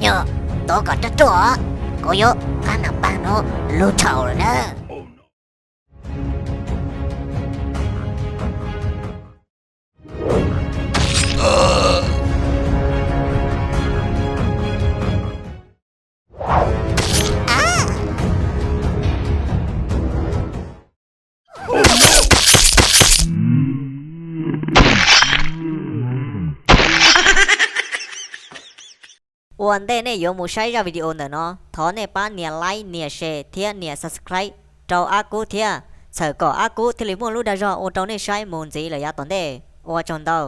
nhờ tôi có trách rõ cô yo khả năng bạn nó lưu trầu rồi đó.วันเดเนี่ย有冇 share วิดีโอเนอะทอเนี่ยป้าเนี่ยไลค์เนี่ยแชร์เทียเนี่ย subscribe เจ้าอากูเทียเสือก่ออากูที่ลิมวนรู้ได้จอโอเจ้าเนี่ยใช้มูลจีเลยอะตอนเดโอจอนเดา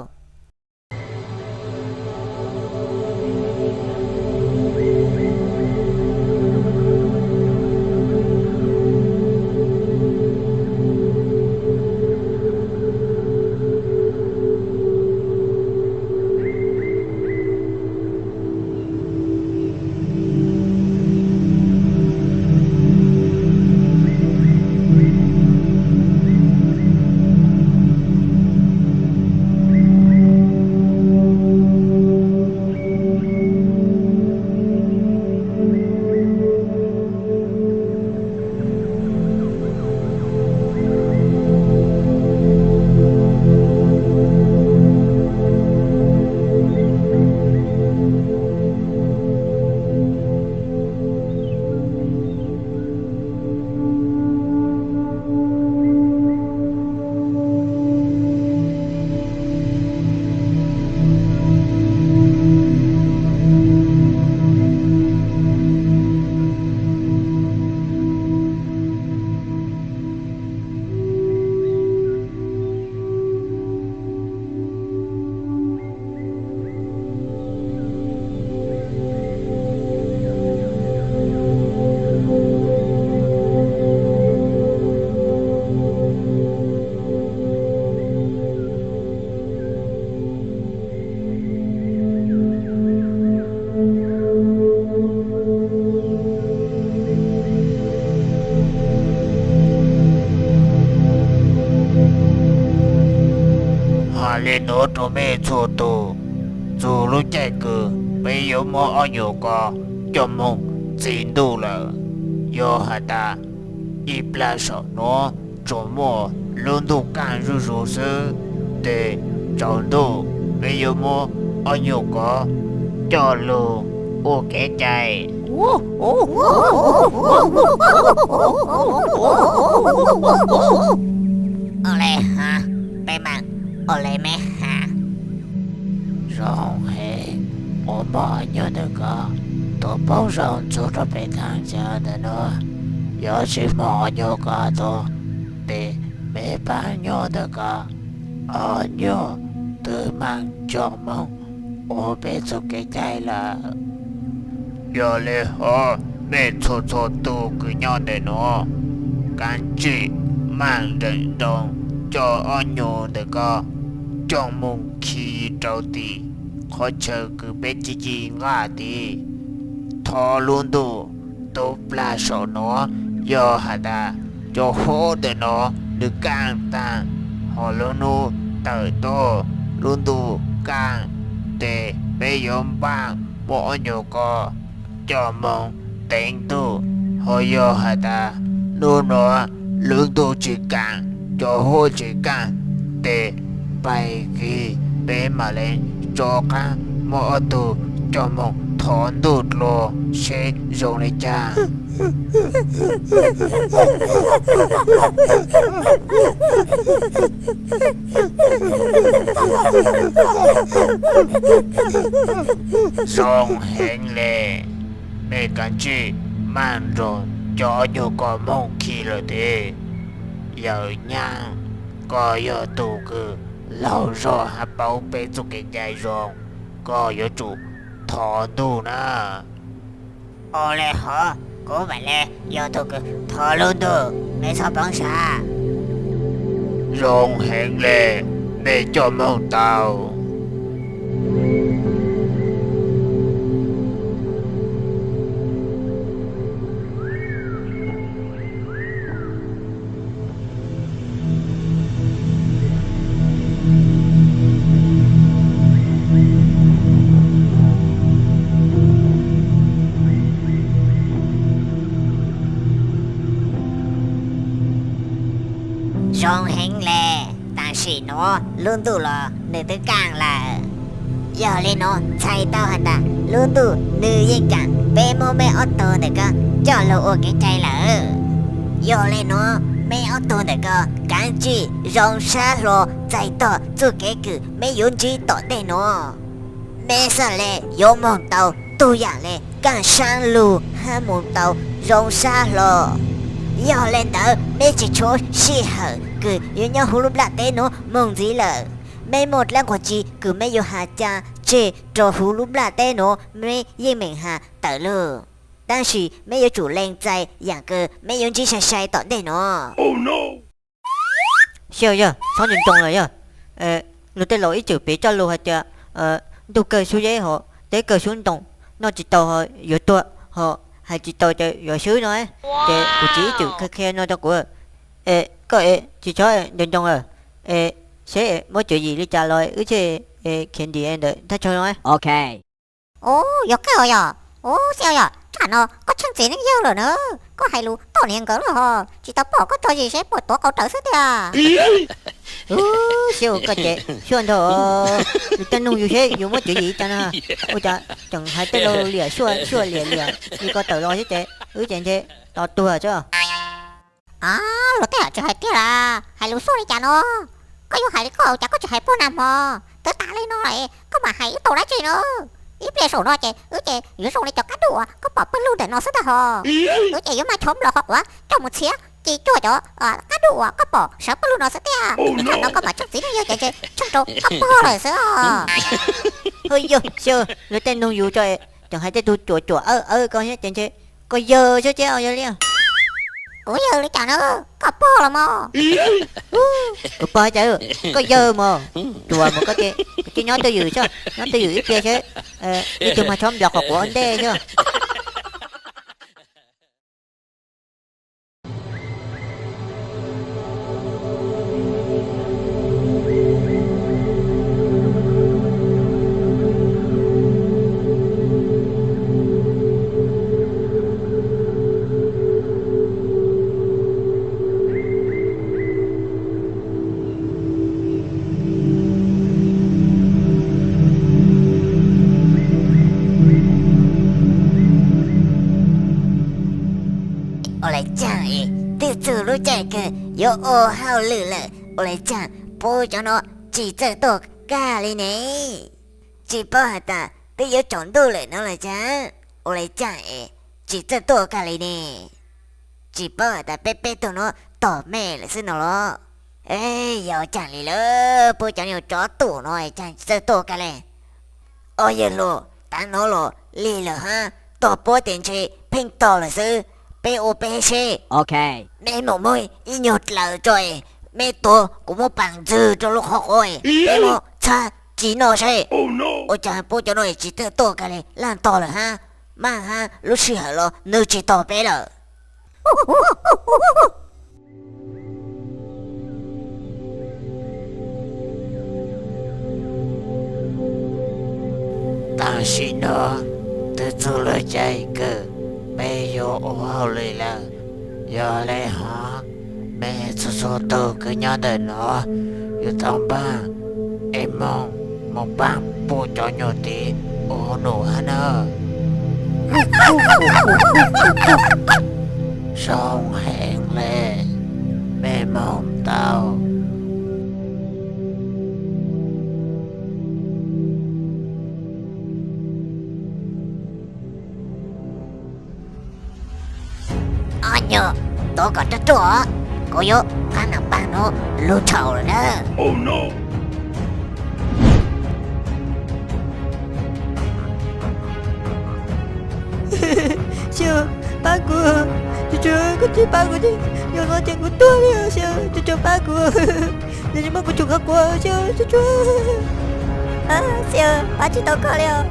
lên nó cho mẹ cho tu dù lúc chạy cờ bây giờ mà ở nhiều có cho mong xin đủ là do hà ta ít là sợ nó cho mò luôn đủ càng rú rú sơ để chọn đủ bây giờ mà ở nhiều có cho luôn ô cái chạy Ole ha bé mạng ole mẹ ha rong hè ô mà nhớ được có tôi bao rong cho nó bị thằng cha nữa nữa giờ chỉ mò nhớ cả thôi để mẹ ba nhớ được có ở nhớ từ mang cho mong ô bé cho cái chạy là giờ lẽ họ mẹ cho tu cứ nhớ để nó can chỉ mang đến đông cho anh nhớ được có trong mong khi trâu tì khó chờ cứ bé chỉ ngã tì thọ luôn đủ tốt là sợ nó giờ hà ta cho hố để nó được càng ta họ luôn nu tới to luôn đủ càng để bé yếm bang bỏ nhiều co cho mong tên tu họ giờ hà ta luôn nó lương tu chỉ càng cho hố chỉ càng để bay khi bé mà lên cho càng mỗi tu cho mong thon đột lô sẽ dùng để cha dùng hẹn lệ mẹ cảnh chi mang rồi cho nhiều con mong khi rồi thế giờ nhang có giờ tù cứ lâu rồi hả bảo bé cho cái dài rồi có giờ chủ thọ tu nè ole hả cố vậy lẽ giờ tôi cứ thọ luôn tu mẹ sao bằng xa rong hẹn lệ mẹ cho mong tao rong hẹn lệ ta chỉ nó luôn tụ là nơi tới càng là giờ lên nó chạy tao hẳn ta luôn tụ nữ yên chẳng bé mô mẹ ô tô này cơ cho lộ ô cái chạy là giờ lên nó mẹ ô tô này cơ càng chỉ rong xa lô chạy tao chú cái cử mẹ yun chỉ tỏ đây nó mẹ sợ lệ vô mong tàu tu giả lệ càng sang lù hai mong tàu rong xa lô giờ lên đó mẹ chỉ cho xì hở cứ yêu nhau hú lúc lạ tên nó mong gì lợ mẹ một lần của chị cứ mẹ yêu hà cha chị cho hú lúc lạ tên nó mẹ yên mình hà tờ lơ但是没有主人在养个没有只晒晒短的呢。Oh no！ Sao giờ sao nhìn trông rồi giờ lúc tới lỗi chữ bị cho lô hả cha tôi cờ xuống giấy họ tới cờ xuống đồng nó chỉ tàu họ vừa tua họ hay chỉ tàu cho vừa xứ nói để của chỉ chữ khe khe nó cho của có chỉ cho nhìn trông rồi sẽ mỗi chữ gì đi trả lời chứ khiến gì em đợi ta cho nói OK 오 역가요 오 세요 자너 có chân chỉ nó dơ rồi nữa có hay lu tao niệm cỡ rồi hả chỉ tao bỏ có thôi gì sẽ một tổ cậu trở sức à siêu cái chị xuân thôi tên nung như thế dùng mấy chữ gì cho nó ôi trời chẳng hay tới đâu lìa xuân xuân lìa đi có tờ lo chứ chị chị thế tao tua chứ à lo thế à cho hay thế là hay lu số đi cha nó có yêu hay có chả có cho hay bố nằm mà tới ta lên nó lại có mà hay tao đã chơi nữa ít bia sổ nó chị chị yếu sổ này cho cá đùa có bỏ bên luôn để nó sẽ hò chị yếu mà chóm lọ hoặc quá trong một xía chị chua cho cá đùa có bỏ sợ bên luôn nó sẽ nó có mà chút xíu như chị trong trâu có bỏ rồi sẽ thôi giờ chưa rồi tên nung dù cho chẳng hay tới tôi chùa con nhé chị có giờ chứ chứ giờ liền ủa giờ đi chả nữa có bỏ là mà bỏ chứ có giờ mà chùa mà có cái nhóm tôi dự chứ nhóm tôi dự ít kia chứ đi chung mà chóm giọt học của anh đê chứ 올해 짱이 뜻으로 짧게 요하우 르르 올해 짱 보여줘 진짜 또 까리네 집어하다 또 정도를 넣어자 올해 짱이 진짜 또 까리네 집어하다 빼빼도 또 매를 쓰노로 에이 요 짱리로 보여줘 저 또 너의 짱 진짜 또 까리 어예로 딴 너로 리르 하또 보den지 팽또를 쓰 POPC OK mẹ một môi y nhột lời rồi mẹ tổ cũng một bằng dư cho lúc học rồi mẹ một cha chỉ nó sẽ ôi cha bố cho nó chỉ tự tổ cái này làm to rồi ha mà ha lúc xưa rồi nữ chỉ to bé rồi但是呢得做了这个没有好累了要来哈每次说都跟nhau的nó有当班em mong một bạn bố cho nhiều tí ô nổ hả nơ sông hẹn lên mẹ mong tao nhờ tôi còn rất rõ cô yếu khả năng bạn nó lưu trầu rồi đó Oh no! siêu ba của chưa có chị ba của chị giờ nó chẳng có tôi nữa siêu cho ba của để cho ba của chủ các của siêu siêu ba chỉ tao có liều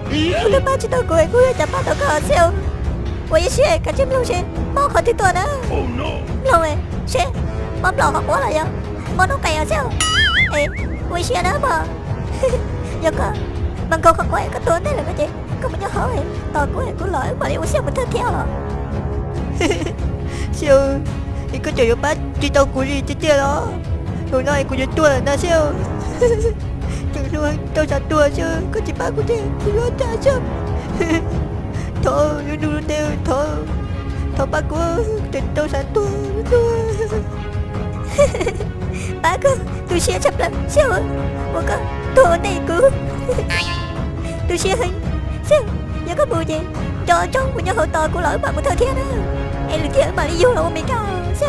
tôi ba chỉ tao của chả ba tao có siêu 我也是，感觉没有钱，猫好挺多的。 Oh no! 老哎，是，我老好过了呀，我都改了笑。哎，危险的嘛，有个，门口很贵，个多的了个姐，根本就好哎，到贵过来，把我想不特跳了。siêu thì có trời ba chỉ tao của gì chết chết đó Trời ơi, cô tua na siêu. Trời ơi, tao chặt tua chứ, có chỉ ba cô thế, cô ta chứ. Thôi, luôn đều, thôi. Thôi ba cô, tình tao chặt tua. Ba cô, tôi sẽ chấp lắm, siêu. Một con, thôi đây cô. Tôi sẽ hình, siêu. Nhớ có bùi gì, cho trong của nhớ hậu tờ của lỗi bạn của thơ thiên đó. Em lực thiện mà đi vô là mình cao, siêu.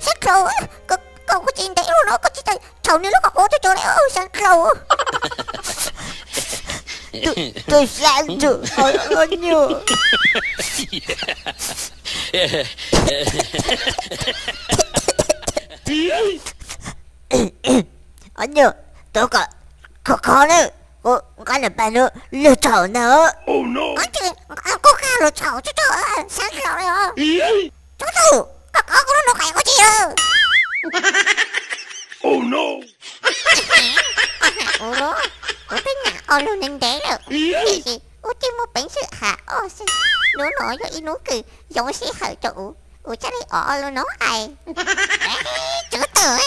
Sát rầu á, con có chuyện đấy luôn đó, con chỉ thấy trầu này nó có cố cho chỗ này sát rầu. Tôi sang rồi, ôi nhờ. Anh nhờ, tôi có nữa, có là bà nữa, lừa trầu nữa. Oh no! Có khá lừa trầu chứ trời, sát rầu này hả? Chú tư, có nó khỏe có gì đâu. Oh no! Ủa, có cái nhà ở luôn nên đấy rồi. Gì? Ủa chứ một bánh sự hả? Ồ, xin. Nó nói cho ý nó cười, giống sĩ hở chủ. Ủa chắc đi ở luôn nó ai. Chú tử ấy.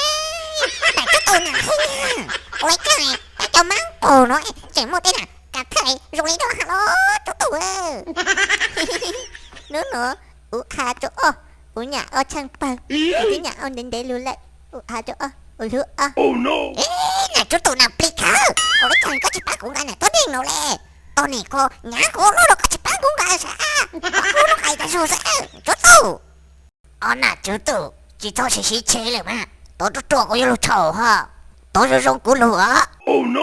Này chú tử nào thế nha. Ôi trời, ta cho mắng cổ nói. Chỉ một tên à, cả thầy, rồi đi đó hả đó, chú tử ơi. Nữa, ủa hà chỗ ủa nhà ở trang bằng. Cái nhà ở đến đấy luôn lại. Ủa hà chỗ ủa lửa Oh no! này chú tụi nào plic hả? Ủa chẳng có chị bác cũng ra này tốt điên đâu lẹ. Tôi này cô nhá cô nó đâu có chị bác cũng ra sao? Cô nó hay ta rồi sao? Chú tụ. Nà chú tụ, chỉ tôi sẽ xí chếเลยmà. Tôi chú tụ có yêu trầu hả? Tôi sẽ rong cú lửa. Oh no!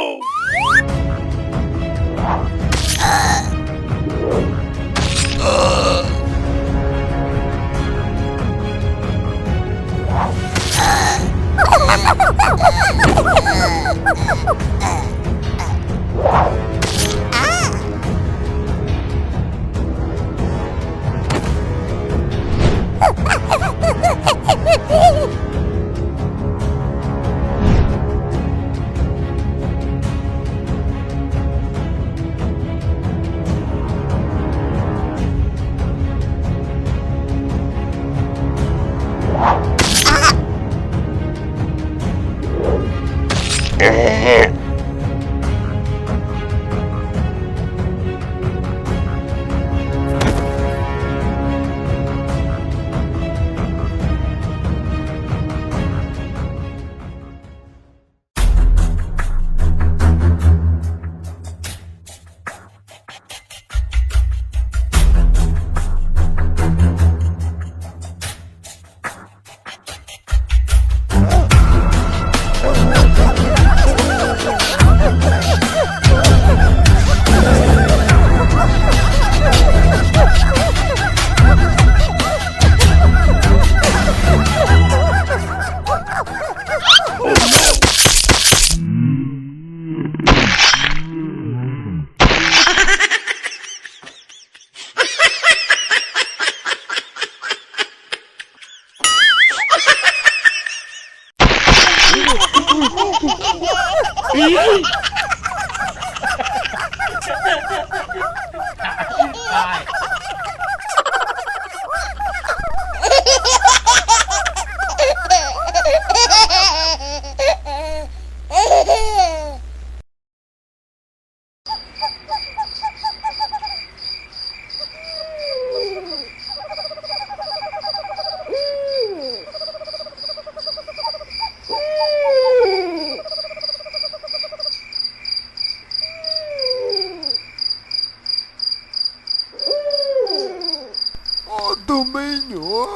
Tu mấy nhỏ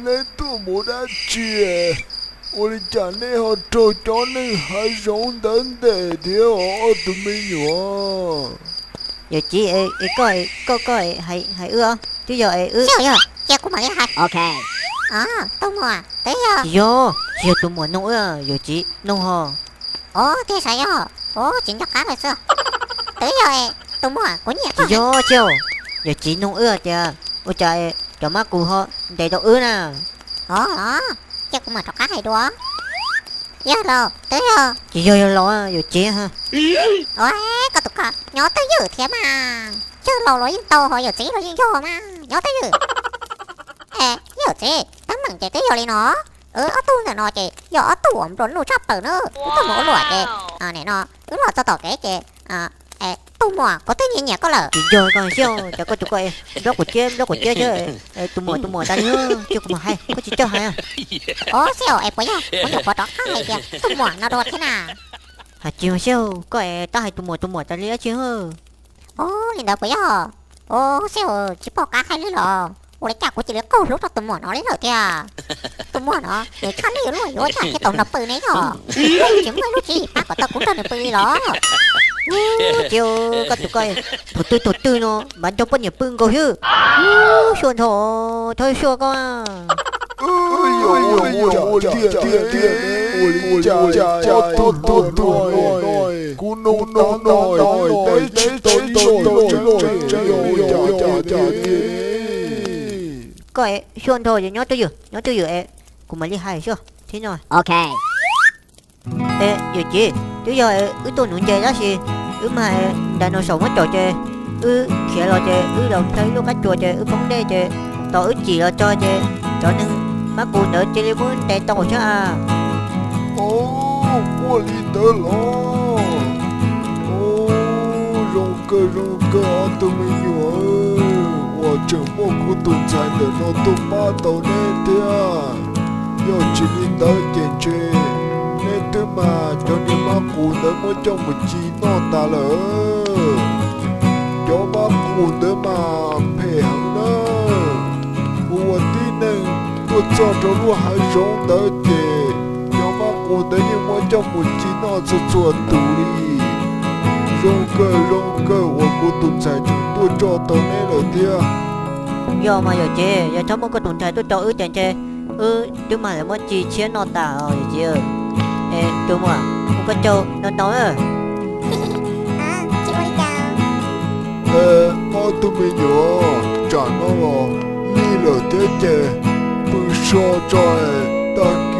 lấy tu một đá chè 我的家里好找家人还上等的天哦，都没有。giờ chị có hay ưa chứ giờ ưa Siêu giờ, giờ cũng mà đi hạt. Ok. Tôi mua, tới giờ. giờ tụi mình nông ưa giờ chị nông hò Thế sao giờ? Chính cho cá rồi xưa. Tới giờ, tôi mua, có nhiều quá. giờ chị nông ưa chưa ôi trời cho má cụ họ để đâu ưa nè Đó, giờ cũng mà cho cá hay đùa. Giờ rồi, tới giờ. chị giờ lo giờ chị ha Có tụi con, nhớ tới giờ thế mà. Chứ lâu rồi tàu họ giờ chỉ rồi vô mà. Nhớ tới giờ. Giờ chị, tấm bằng chị tới giờ đi nó. Ở tu là nó chị, giờ ở tu ẩm rồi nó chấp tử nữa. Tôi mua lụa chị. Này nó, lụa cho tàu cái chị. Tu mua, có tới nhẹ nhẹ có lỡ. chị giờ còn siêu cho có tụi coi đó của chế chứ tụi mùa ta nhớ chưa có mà hay có chị cho hay à Siêu, em bấy giờ, có nhiều có đó khác hay kìa. Tu mua nó đột thế nào. chiều siêu có ta hay tụi mùa ta lý chứ Linh đâu bấy giờ. Siêu, chỉ bỏ cá hay lấy lò. Ủa lấy chả của chị lấy câu lúc đó tụi mùa nó lấy lò kìa. Tụi mùa nó, để khăn đi rồi, ủa chả cái tổng nập bự này rồi. Chỉ mới lúc gì, bác của tao cũng cần nập bự đi đó. chiều có tụi coi tổ tư nó bán cho bao nhiêu bưng cầu chứ xuân thổ thôi xua con à 哎呦，我的天，我的家，咕弄弄弄，coi xuân thổ thì nhớ tới giờ cùng mà đi hai chưa thế rồi Ok. giờ chị bây giờ tôi nuôi chơi đó gì mà đàn nó sống hết trò chơi khía lo chơi đồng thấy lúc cách trò chơi bóng đê chơi tao chỉ lo cho chơi cho nên má cụ nữa chơi muốn để tao chứ à 我里得了，荣哥都没有，我这么苦都才能弄到马到那天，要去领导解决，那对嘛，叫你妈苦的我叫不起弄大了，要把苦的嘛配合了，我的能都找着路还容得的。我的因我叫母鸡脑子做独立，荣哥，我不懂才就多找到你了的。giờ mà giờ chơi giờ cháu muốn có tuần trái tôi cho tiền chơi chứ mà lại muốn chi chiến nó tả rồi chị ơi tôi mà không có châu nó nói à Chị ơi chào. tôi mới nhớ trả nó rồi đi了thế chơi不说在大kỳ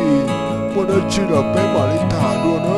我đã chỉ là bé mà đi thả luôn á